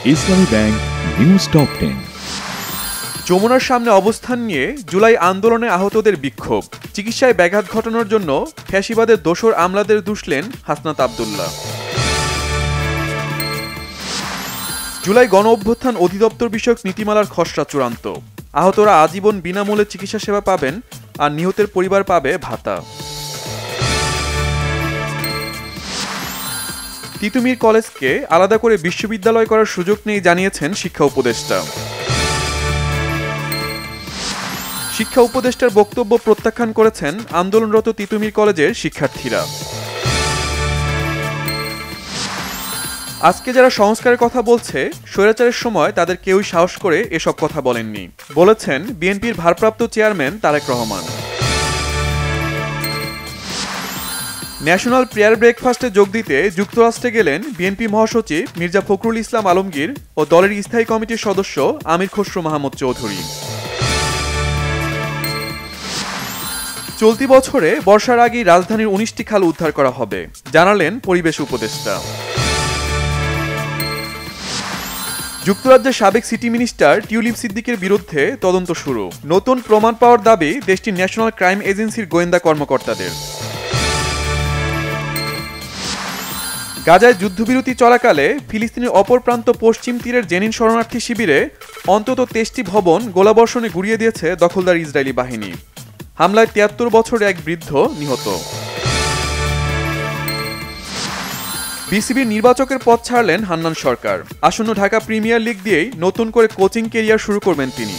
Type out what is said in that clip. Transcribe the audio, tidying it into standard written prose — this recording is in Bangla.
ইসলামী ব্যাংক নিউজ টপ 10। যমুনার সামনে অবস্থান নিয়ে জুলাই আন্দোলনে আহতদের বিক্ষোভ, চিকিৎসায় ব্যাঘাত ঘটানোর জন্য ফ্যাসিবাদের দোসর আমলাদের দুষলেন হাসনাত আব্দুল্লাহ। জুলাই গণ অভ্যুত্থান অধিদপ্তর বিষয়ক নীতিমালার খসড়া চূড়ান্ত, আহতরা আজীবন বিনামূল্যে চিকিৎসা সেবা পাবেন আর নিহতের পরিবার পাবে ভাতা। তিতুমীর কলেজকে আলাদা করে বিশ্ববিদ্যালয় করার সুযোগ নেই জানিয়েছেন শিক্ষা উপদেষ্টা। শিক্ষা উপদেষ্টার বক্তব্য প্রত্যাখ্যান করেছেন আন্দোলনরত তিতুমীর কলেজের শিক্ষার্থীরা। আজকে যারা সংস্কারের কথা বলছে, স্বৈরাচারের সময় তাদের কেউই সাহস করে এসব কথা বলেননি, বলেছেন বিএনপির ভারপ্রাপ্ত chairman Tarique Rahman. National prayer ব্রেকফাস্টে যোগ দিতে যুক্তরাষ্ট্রে গেলেন বিএনপি মহাসচিব মির্জা ফখরুল ইসলাম আলমগীর ও দলের স্থায়ী কমিটির সদস্য আমির খসরু মাহমুদ চৌধুরী। চলতি বছরে বর্ষার আগেই রাজধানীর 19টি খাল উদ্ধার করা হবে, জানালেন পরিবেশ উপদেষ্টা। যুক্তরাজ্যের সাবেক সিটি মিনিস্টার টিউলিপ সিদ্দিকের বিরুদ্ধে তদন্ত শুরু, নতুন প্রমাণ পাওয়ার দাবি দেশটির ন্যাশনাল ক্রাইম এজেন্সির গোয়েন্দা কর্মকর্তাদের। গাজায় যুদ্ধবিরতি চলাকালে ফিলিস্তিনের অপর প্রান্ত পশ্চিম তীরের জেনিন শরণার্থী শিবিরে অন্তত 23টি ভবন গোলাবর্ষণে গুঁড়িয়ে দিয়েছে দখলদার ইসরায়েলি বাহিনী। হামলায় 73 বছরের এক বৃদ্ধ নিহত। বিসিবির নির্বাচকের পদ ছাড়লেন হান্নান সরকার। আসন্ন ঢাকা প্রিমিয়ার লিগ দিয়েই নতুন করে কোচিং কেরিয়ার শুরু করবেন তিনি।